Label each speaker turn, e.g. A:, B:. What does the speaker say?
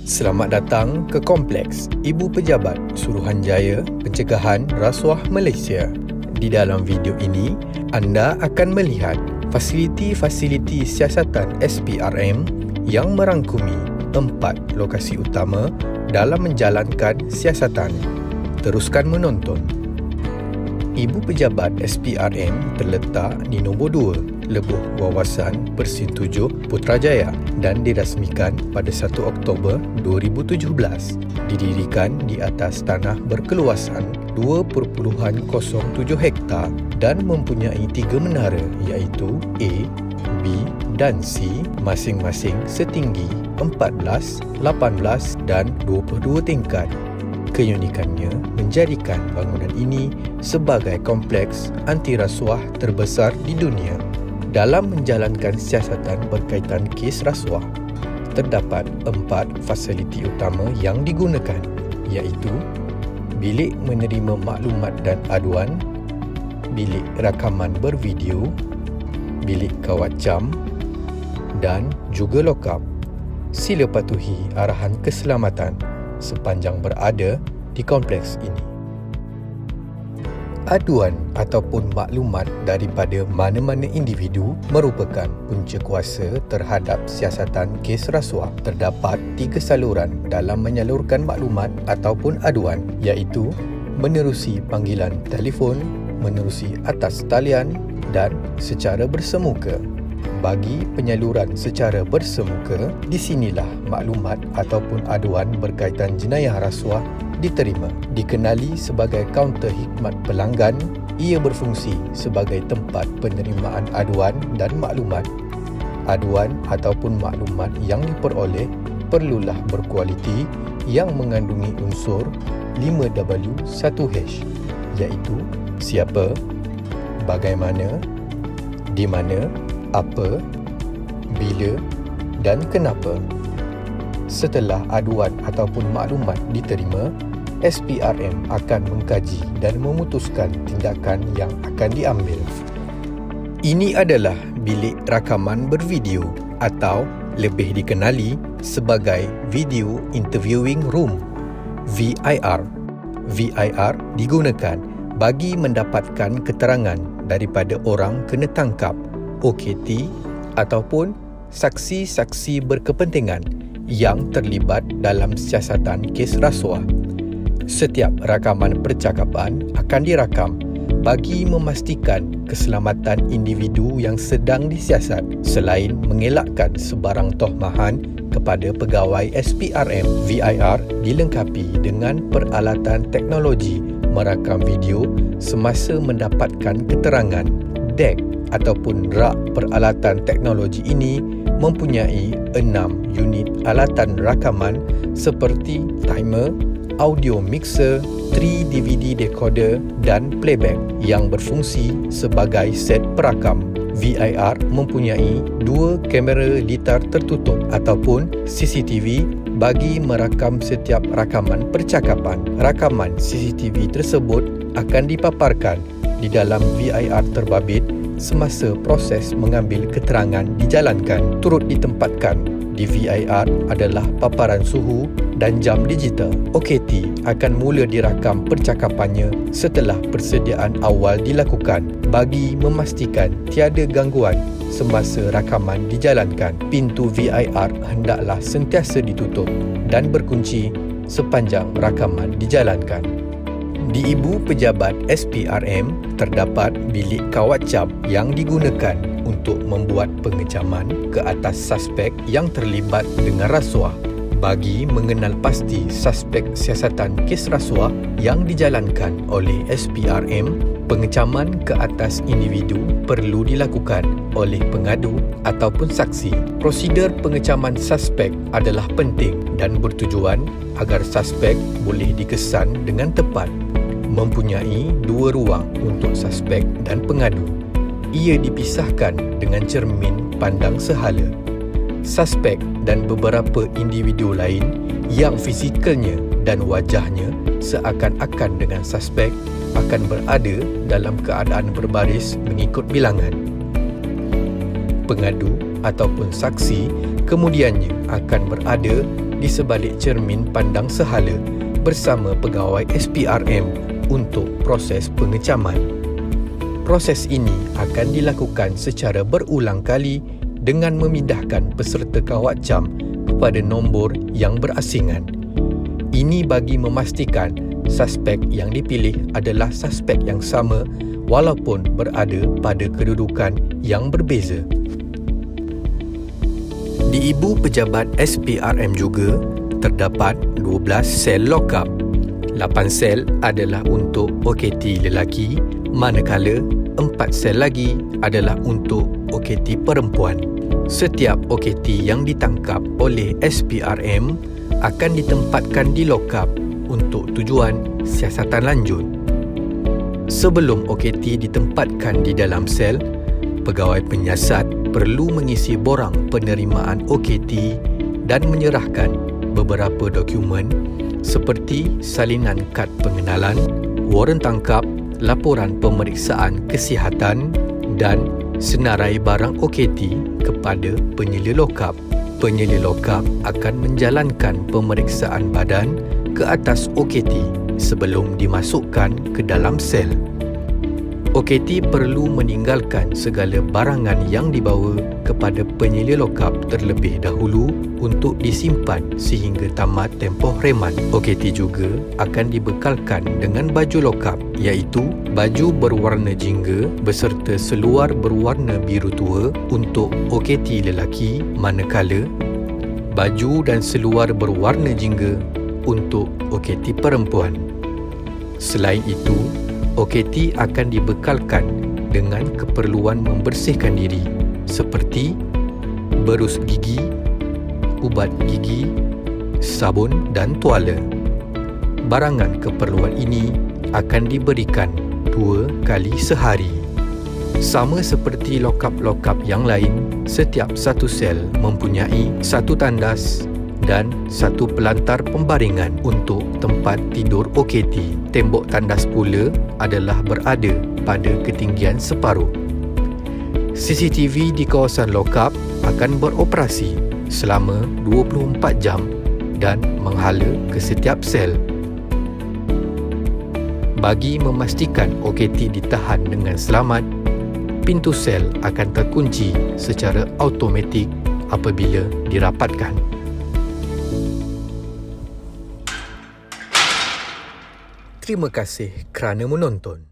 A: Selamat datang ke Kompleks Ibu Pejabat Suruhanjaya Pencegahan Rasuah Malaysia. Di dalam video ini, anda akan melihat fasiliti-fasiliti siasatan SPRM yang merangkumi 4 lokasi utama dalam menjalankan siasatan. Teruskan menonton. Ibu Pejabat SPRM terletak di nombor 2, Lebuh Wawasan Persin 7, Putrajaya dan dirasmikan pada 1 Oktober 2017. Didirikan di atas tanah berkeluasan 2.07 hektar dan mempunyai 3 menara iaitu A, B dan C masing-masing setinggi 14, 18 dan 22 tingkat. Keunikannya menjadikan bangunan ini sebagai kompleks anti rasuah terbesar di dunia. Dalam menjalankan siasatan berkaitan kes rasuah, terdapat 4 fasiliti utama yang digunakan iaitu bilik menerima maklumat dan aduan, bilik rakaman bervideo, bilik kawat jam dan juga lokap. Sila patuhi arahan keselamatan sepanjang berada di kompleks ini. Aduan ataupun maklumat daripada mana-mana individu merupakan punca kuasa terhadap siasatan kes rasuah. Terdapat 3 saluran dalam menyalurkan maklumat ataupun aduan iaitu menerusi panggilan telefon, menerusi atas talian dan secara bersemuka. Bagi penyaluran secara bersemuka, di sinilah maklumat ataupun aduan berkaitan jenayah rasuah diterima. Dikenali sebagai kaunter khidmat pelanggan, ia berfungsi sebagai tempat penerimaan aduan dan maklumat. Aduan ataupun maklumat yang diperoleh perlulah berkualiti yang mengandungi unsur 5W1H iaitu siapa, bagaimana, di mana, apa, bila dan kenapa. Setelah aduan ataupun maklumat diterima, SPRM akan mengkaji dan memutuskan tindakan yang akan diambil. Ini adalah bilik rakaman bervideo atau lebih dikenali sebagai Video Interviewing Room, VIR. VIR digunakan bagi mendapatkan keterangan daripada orang kena tangkap, OKT ataupun saksi-saksi berkepentingan yang terlibat dalam siasatan kes rasuah. Setiap rakaman percakapan akan dirakam bagi memastikan keselamatan individu yang sedang disiasat selain mengelakkan sebarang tohmahan kepada pegawai SPRM. VIR dilengkapi dengan peralatan teknologi merakam video semasa mendapatkan keterangan. Dek ataupun rak peralatan teknologi ini mempunyai 6 unit alatan rakaman seperti timer, audio mixer, 3 DVD decoder dan playback yang berfungsi sebagai set perakam. VIR mempunyai 2 kamera litar tertutup ataupun CCTV bagi merakam setiap rakaman percakapan. Rakaman CCTV tersebut akan dipaparkan di dalam VIR terbabit semasa proses mengambil keterangan dijalankan. Turut ditempatkan di VIR adalah paparan suhu dan jam digital. OKT akan mula dirakam percakapannya setelah persediaan awal dilakukan bagi memastikan tiada gangguan semasa rakaman dijalankan. Pintu VIR hendaklah sentiasa ditutup dan berkunci sepanjang rakaman dijalankan. Di Ibu Pejabat SPRM terdapat bilik kawat jam yang digunakan untuk membuat pengejaman ke atas suspek yang terlibat dengan rasuah. Bagi mengenal pasti suspek siasatan kes rasuah yang dijalankan oleh SPRM, pengecaman ke atas individu perlu dilakukan oleh pengadu ataupun saksi. Prosedur pengecaman suspek adalah penting dan bertujuan agar suspek boleh dikesan dengan tepat. Mempunyai 2 ruang untuk suspek dan pengadu. Ia dipisahkan dengan cermin pandang sehala. Suspek dan beberapa individu lain yang fisikalnya dan wajahnya seakan-akan dengan suspek akan berada dalam keadaan berbaris mengikut bilangan. Pengadu ataupun saksi kemudiannya akan berada di sebalik cermin pandang sehala bersama pegawai SPRM untuk proses pengecaman. Proses ini akan dilakukan secara berulang kali dengan memindahkan peserta kawat cam kepada nombor yang berasingan. Ini bagi memastikan suspek yang dipilih adalah suspek yang sama walaupun berada pada kedudukan yang berbeza. Di Ibu Pejabat SPRM juga terdapat 12 sel lockup. 8 sel adalah untuk OKT lelaki, manakala 4 sel lagi adalah untuk OKT perempuan. Setiap OKT yang ditangkap oleh SPRM akan ditempatkan di lockup untuk tujuan siasatan lanjut. Sebelum OKT ditempatkan di dalam sel, pegawai penyiasat perlu mengisi borang penerimaan OKT dan menyerahkan beberapa dokumen seperti salinan kad pengenalan, waran tangkap, laporan pemeriksaan kesihatan dan senarai barang OKT kepada penyela lockup. Penyela lockup akan menjalankan pemeriksaan badan ke atas OKT sebelum dimasukkan ke dalam sel. OKT perlu meninggalkan segala barangan yang dibawa kepada penyela lockup terlebih dahulu untuk disimpan sehingga tamat tempoh reman. OKT juga akan dibekalkan dengan baju lockup iaitu baju berwarna jingga beserta seluar berwarna biru tua untuk OKT lelaki, manakala baju dan seluar berwarna jingga untuk OKT perempuan. Selain itu, OKT akan dibekalkan dengan keperluan membersihkan diri seperti berus gigi, ubat gigi, sabun dan tuala. Barangan keperluan ini akan diberikan 2 kali sehari. Sama seperti lockup-lockup yang lain, setiap satu sel mempunyai satu tandas dan satu pelantar pembaringan untuk tempat tidur OKT. Tembok tandas pula adalah berada pada ketinggian separuh. CCTV di kawasan lockup akan beroperasi selama 24 jam dan menghala ke setiap sel. Bagi memastikan OKT ditahan dengan selamat, pintu sel akan terkunci secara automatik apabila dirapatkan. Terima kasih kerana menonton.